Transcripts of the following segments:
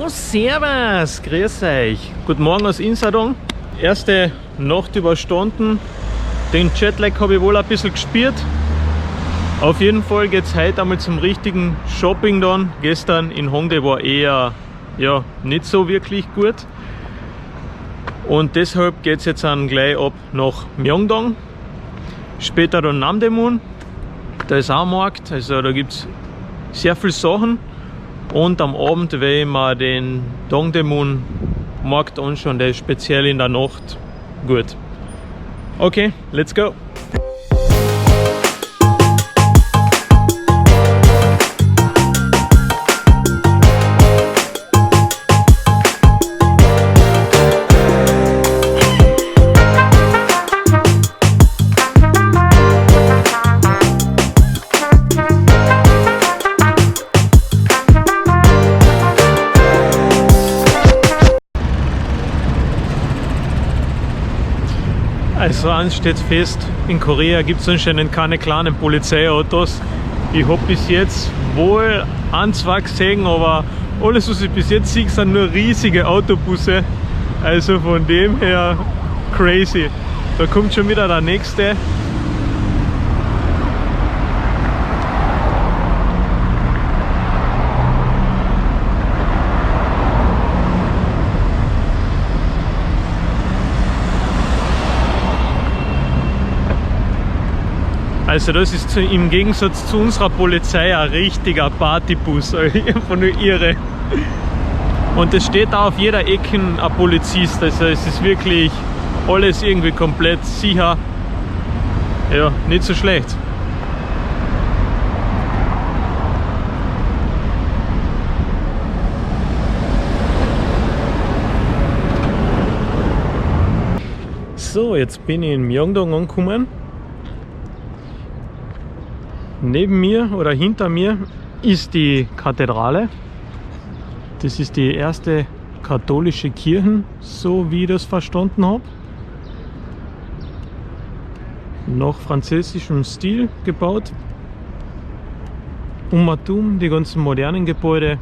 So, servus, grüß euch. Guten Morgen aus Insadong. Erste Nacht überstanden. Den Jetlag habe ich wohl ein bisschen gespürt. Auf jeden Fall geht es heute einmal zum richtigen Shopping dann. Gestern in Hongdae war eher nicht so wirklich gut. Und deshalb geht es jetzt dann gleich ab nach Myeongdong. Später dann Namdaemun. Da ist auch ein Markt, also da gibt es sehr viele Sachen. Und am Abend werde ich mir den Dongdaemun Markt anschauen, der ist speziell in der Nacht gut. Okay, let's go! Also eins steht fest, in Korea gibt es anscheinend keine kleinen Polizeiautos. Ich habe bis jetzt wohl ein, zwei gesehen, aber alles was ich bis jetzt sehe, sind nur riesige Autobusse. Also von dem her crazy. Da kommt schon wieder der nächste. Also das ist im Gegensatz zu unserer Polizei ein richtiger Partybus, einfach nur irre. Und es steht da auf jeder Ecke ein Polizist, also es ist wirklich alles irgendwie komplett sicher. Ja, nicht so schlecht. So, jetzt bin ich in Myeongdong angekommen. Neben mir oder hinter mir ist die Kathedrale. Das ist die erste katholische Kirche, so wie ich das verstanden habe. Nach französischem Stil gebaut. Umherum die ganzen modernen Gebäude.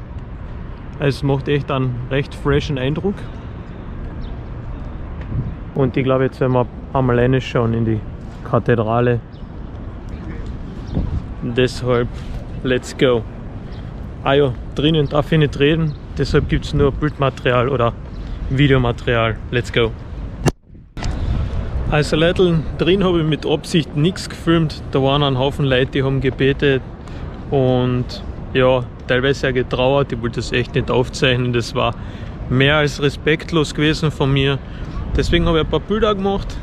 Es macht echt einen recht freshen Eindruck. Und ich glaube, jetzt werden wir einmal reinschauen in die Kathedrale. Deshalb, let's go. Ah ja, drinnen darf ich nicht reden, deshalb gibt es nur Bildmaterial oder Videomaterial. Let's go. Also Leute, drin habe ich mit Absicht nichts gefilmt. Da waren ein Haufen Leute, die haben gebetet und ja, teilweise auch getrauert. Ich wollte das echt nicht aufzeichnen, das war mehr als respektlos gewesen von mir. Deswegen habe ich ein paar Bilder gemacht.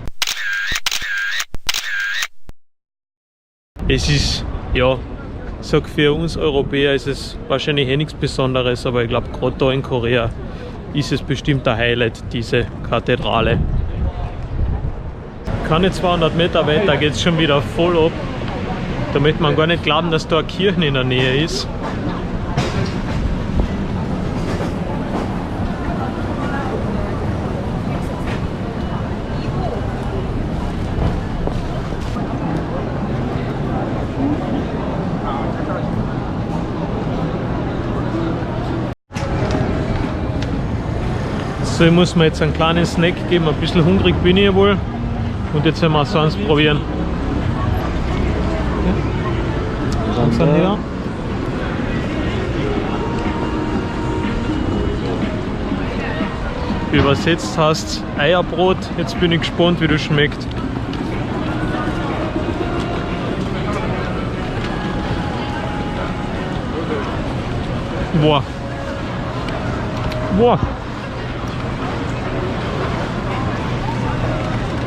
Es ist, ja, ich sag, für uns Europäer ist es wahrscheinlich eh nichts Besonderes, aber ich glaube, gerade da in Korea ist es bestimmt ein Highlight, diese Kathedrale. Keine 200 Meter weiter geht es schon wieder voll ab. Da möchte man gar nicht glauben, dass da eine Kirche in der Nähe ist. So, ich muss mir jetzt einen kleinen Snack geben, ein bisschen hungrig bin ich ja wohl. Und jetzt werden wir so eins probieren. Ja. Übersetzt heißt Eierbrot. Jetzt bin ich gespannt, wie das schmeckt. Boah. Boah.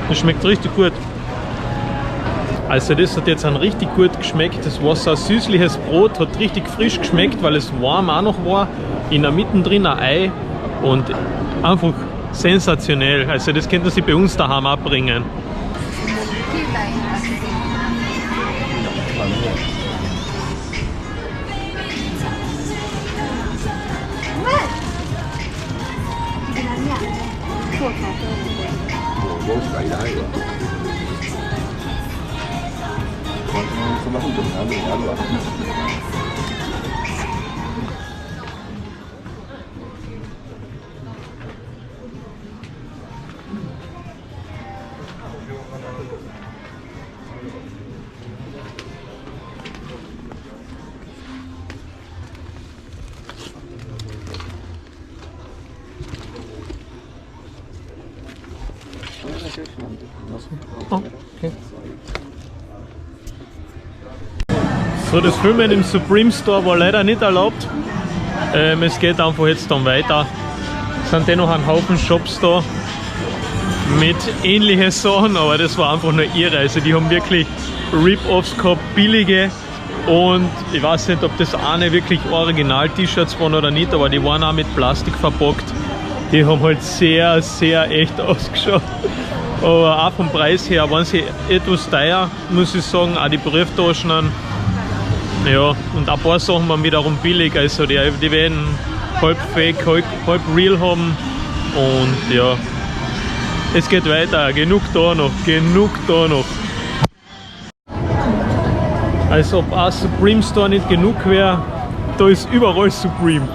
Das schmeckt richtig gut. Also das hat jetzt ein richtig gut geschmeckt. Das war so ein süßliches Brot, hat richtig frisch geschmeckt, weil es warm auch noch war. In der Mitte drin ein Ei und einfach sensationell. Also das könnte Sie bei uns daheim abbringen. Oh, okay. So, das Filmen im Supreme Store war leider nicht erlaubt. Es geht einfach jetzt dann weiter. Es sind dennoch ein Haufen Shops da mit ähnlichen Sachen, aber das war einfach nur irre. Also die haben wirklich Rip-Offs gehabt, billige, und ich weiß nicht, ob das eine wirklich Original-T-Shirts waren oder nicht, aber die waren auch mit Plastik verpackt. Die haben halt sehr, sehr echt ausgeschaut. Aber auch vom Preis her waren sie etwas teuer, muss ich sagen. Auch die Brieftaschen. Ja, und ein paar Sachen waren wiederum billig. Also die werden halb fake, halb real haben. Und ja, es geht weiter. Genug da noch, genug da noch. Als ob ein Supreme Store nicht genug wäre, da ist überall Supreme.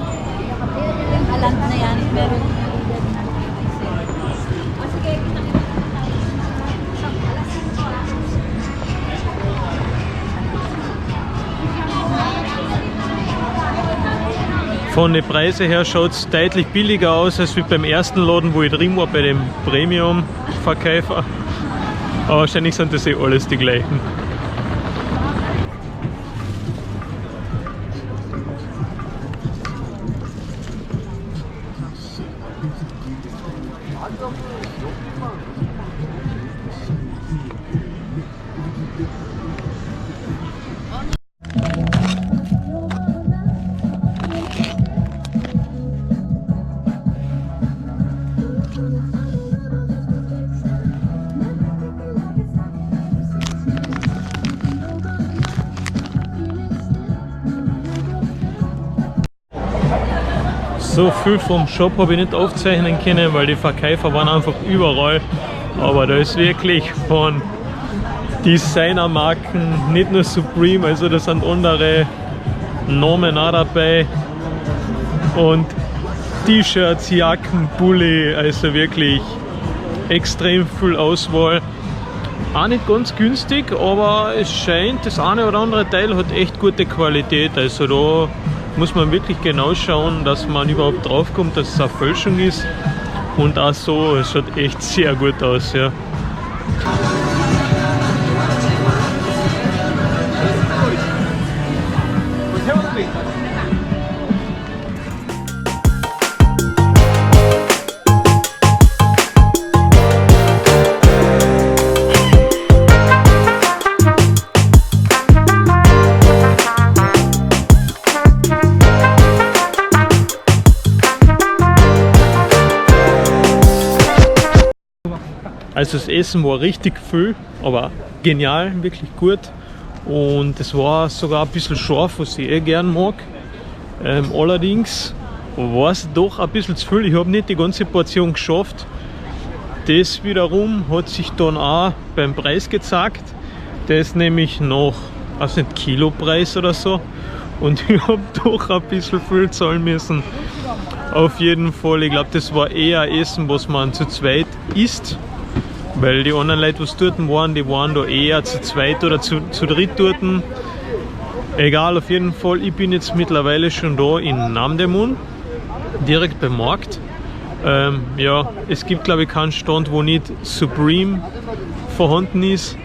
Von den Preisen her schaut es deutlich billiger aus als wie beim ersten Laden, wo ich drin war, bei dem Premium-Verkäufer. Aber wahrscheinlich sind das eh alles die gleichen. So viel vom Shop habe ich nicht aufzeichnen können, weil die Verkäufer waren einfach überall. Aber da ist wirklich von Designermarken, nicht nur Supreme, also da sind andere Namen auch dabei. Und T-Shirts, Jacken, Pulli, also wirklich extrem viel Auswahl. Auch nicht ganz günstig, aber es scheint, das eine oder andere Teil hat echt gute Qualität. Also da muss man wirklich genau schauen, dass man überhaupt drauf kommt, dass es eine Fälschung ist. Und auch so, es schaut echt sehr gut aus. Ja. Also das Essen war richtig viel, aber genial, wirklich gut. Und es war sogar ein bisschen scharf, was ich eh gern mag. Allerdings war es doch ein bisschen zu viel. Ich habe nicht die ganze Portion geschafft. Das wiederum hat sich dann auch beim Preis gezeigt. Der ist nämlich noch, also nicht Kilopreis oder so. Und ich habe doch ein bisschen viel zahlen müssen. Auf jeden Fall, ich glaube, das war eher Essen, was man zu zweit isst. Weil die anderen Leute, was dort waren, die waren da eher zu zweit oder zu dritt dort. Egal, auf jeden Fall, ich bin jetzt mittlerweile schon da in Namdaemun, direkt beim Markt. Ja, es gibt glaube ich keinen Stand, wo nicht Supreme vorhanden ist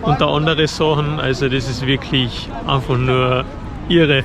und da andere Sachen, also das ist wirklich einfach nur irre.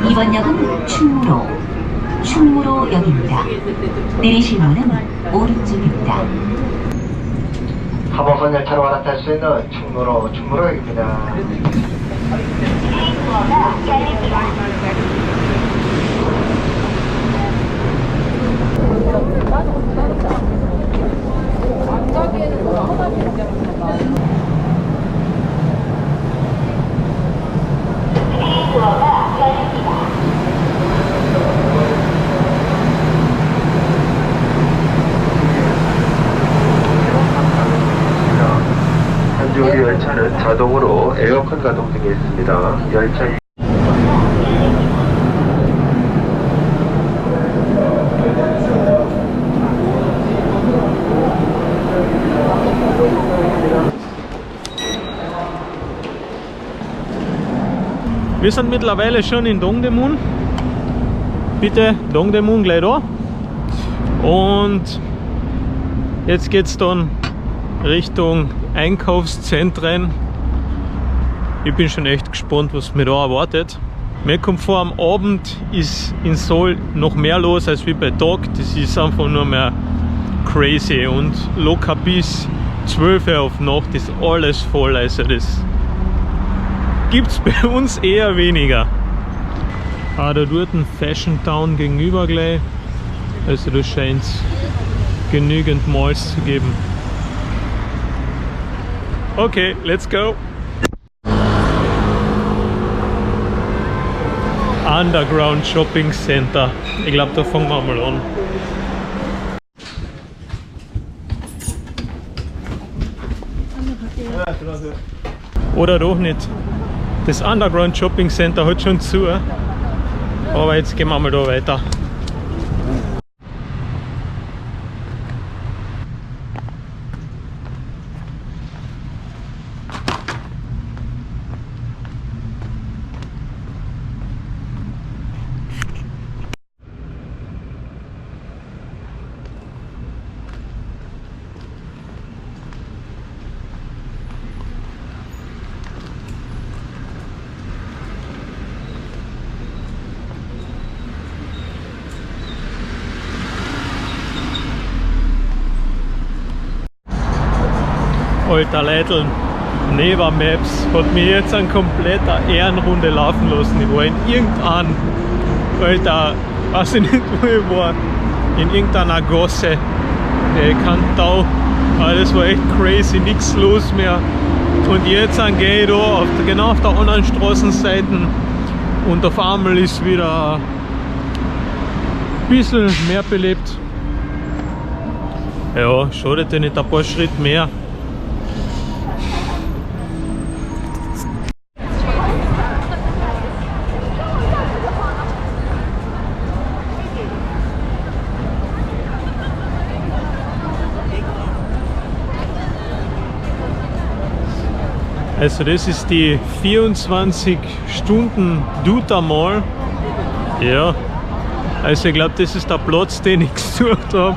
이번 역은 충무로역입니다. 내리실 문은 오른쪽입니다. 하모선 열차로 갈아탈 수 있는 충무로역입니다. 현재 우리 열차는 자동으로 에어컨 가동 중에 있습니다. 열차 Wir sind mittlerweile schon in Dongdaemun. Bitte, Dongdaemun gleich da. Und jetzt geht es dann Richtung Einkaufszentren. Ich bin schon echt gespannt, was mir da erwartet. Mir kommt vor, am Abend ist in Seoul noch mehr los als wie bei Tag. Das ist einfach nur mehr crazy und locker bis 12 Uhr auf Nacht ist alles voll. Also das gibt es bei uns eher weniger. Da dort ein Fashion Town gegenüber gleich. Also da scheint es genügend Malls zu geben. Okay, let's go! Underground Shopping Center. Ich glaube, da fangen wir mal an. Oder doch nicht. Das Underground Shopping Center hat schon zu. Aber jetzt gehen wir mal da weiter. Alter Leitl, Neva Maps hat mich jetzt eine komplette Ehrenrunde laufen lassen. Ich war in irgendeinem, Alter, weiß ich nicht wo ich war, in irgendeiner Gasse, Kantau, aber das war echt crazy, nichts los mehr. Und jetzt gehe ich da genau auf der anderen Straßenseite und auf einmal ist wieder ein bisschen mehr belebt. Ja, schadet ja nicht ein paar Schritte mehr. Also das ist die 24 Stunden Duta Mall. Ja, also ich glaube, das ist der Platz, den ich gesucht habe.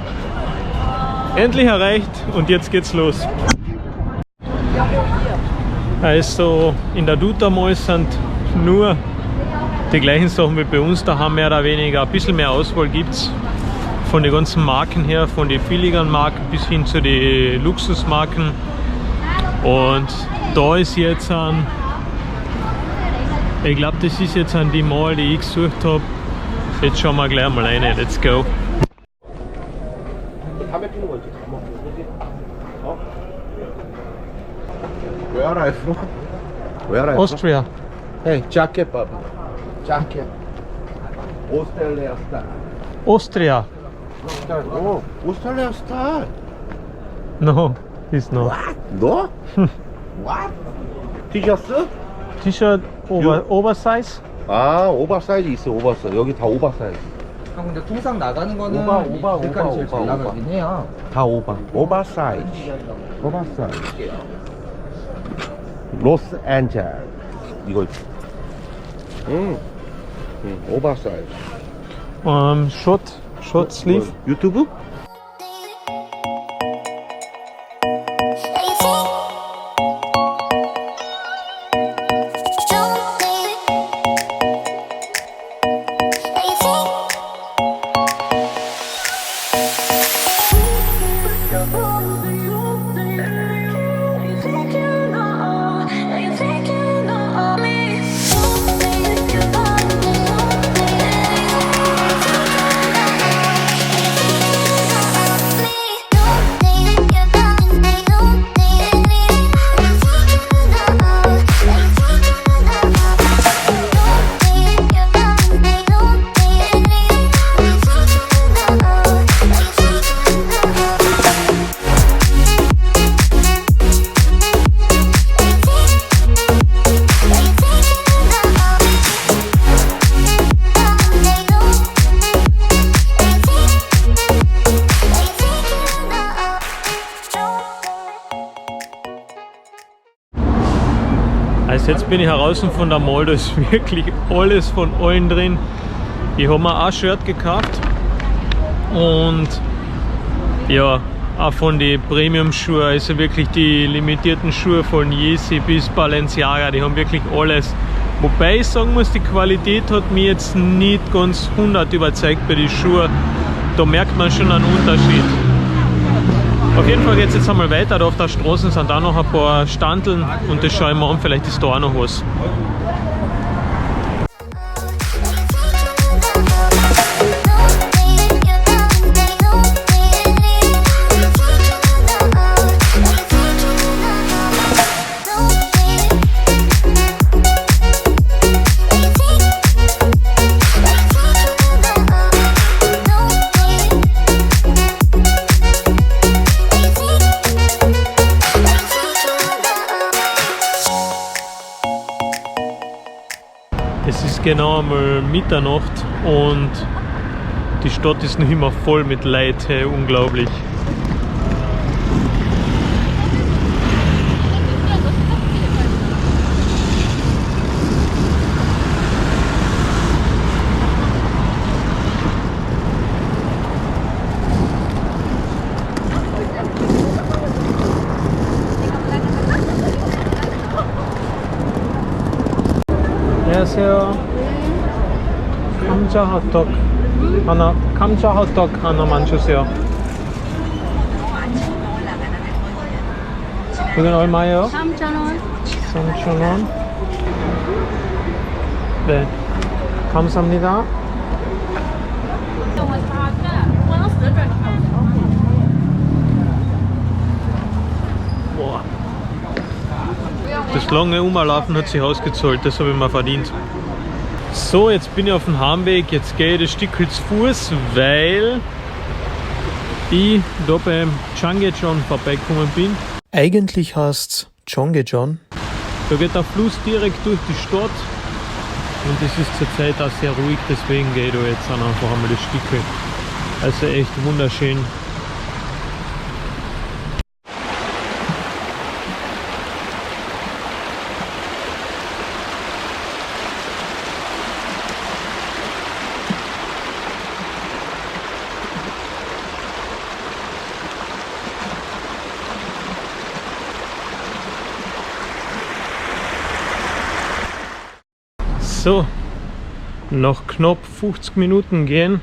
Endlich erreicht und jetzt geht's los. Also in der Duta Mall sind nur die gleichen Sachen wie bei uns daheim, mehr oder weniger. Ein bisschen mehr Auswahl gibt es von den ganzen Marken her, von den billigeren Marken bis hin zu den Luxusmarken. Und da ist jetzt ein, ich glaube, das ist jetzt die Mall, die ich gesucht habe. Jetzt schauen wir gleich mal rein, let's go. Where are you from? Where are you Austria. from? Hey, jacket, Baba. Jacket. Australia style. Austria. Oh, Australia style. No, it's not. 너? What? 티셔츠? T-Shirt oversize? 아, 오버사이즈 있어, 오버사이즈. 여기 다 오버사이즈. 형 근데 통상 나가는 거는 오바, 색깔이 제일 오바, 잘 오바. 나가긴 해요. 다 오버. 오버사이즈. 오버사이즈. 로스앤젤. 이거. 오버사이즈. Short sleeve. 유튜브? Also jetzt bin ich heraus von der Mall, da ist wirklich alles von allen drin. Ich habe mir auch ein Shirt gekauft und ja, auch von den Premium-Schuhen, also wirklich die limitierten Schuhe von Yeezy bis Balenciaga, die haben wirklich alles. Wobei ich sagen muss, die Qualität hat mich jetzt nicht ganz 100 überzeugt bei den Schuhen. Da merkt man schon einen Unterschied. Auf jeden Fall geht es jetzt einmal weiter. Da auf der Straße sind auch noch ein paar Standeln und das schaue ich mir an, vielleicht ist da auch noch was. Es ist genau einmal Mitternacht und die Stadt ist noch immer voll mit Leuten, hey, unglaublich. 안녕하세요. 감자 핫도그 하나, 감자 핫도그 하나만 주세요. 이건 얼마예요? 3,000원. 3,000원. 네, 감사합니다. Boah. Das lange Umlaufen hat sich ausgezahlt, das habe ich mir verdient. So, jetzt bin ich auf dem Heimweg, jetzt gehe ich das Stück zu Fuß, weil ich da beim Changchun vorbeigekommen bin. Eigentlich heißt es Changchun. Da geht der Fluss direkt durch die Stadt und es ist zurzeit auch sehr ruhig, deswegen gehe ich da jetzt dann einfach einmal das Stück. Also echt wunderschön. So, nach knapp 50 Minuten gehen,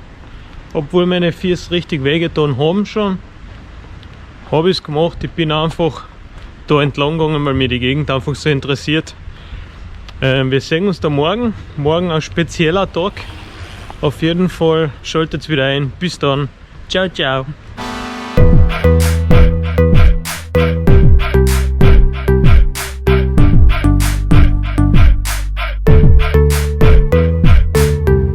obwohl meine Füße richtig wehgetan haben schon, habe ich es gemacht. Ich bin einfach da entlang gegangen, weil mich die Gegend einfach so interessiert. Wir sehen uns da morgen. Morgen ein spezieller Tag. Auf jeden Fall schaltet wieder ein. Bis dann. Ciao, ciao.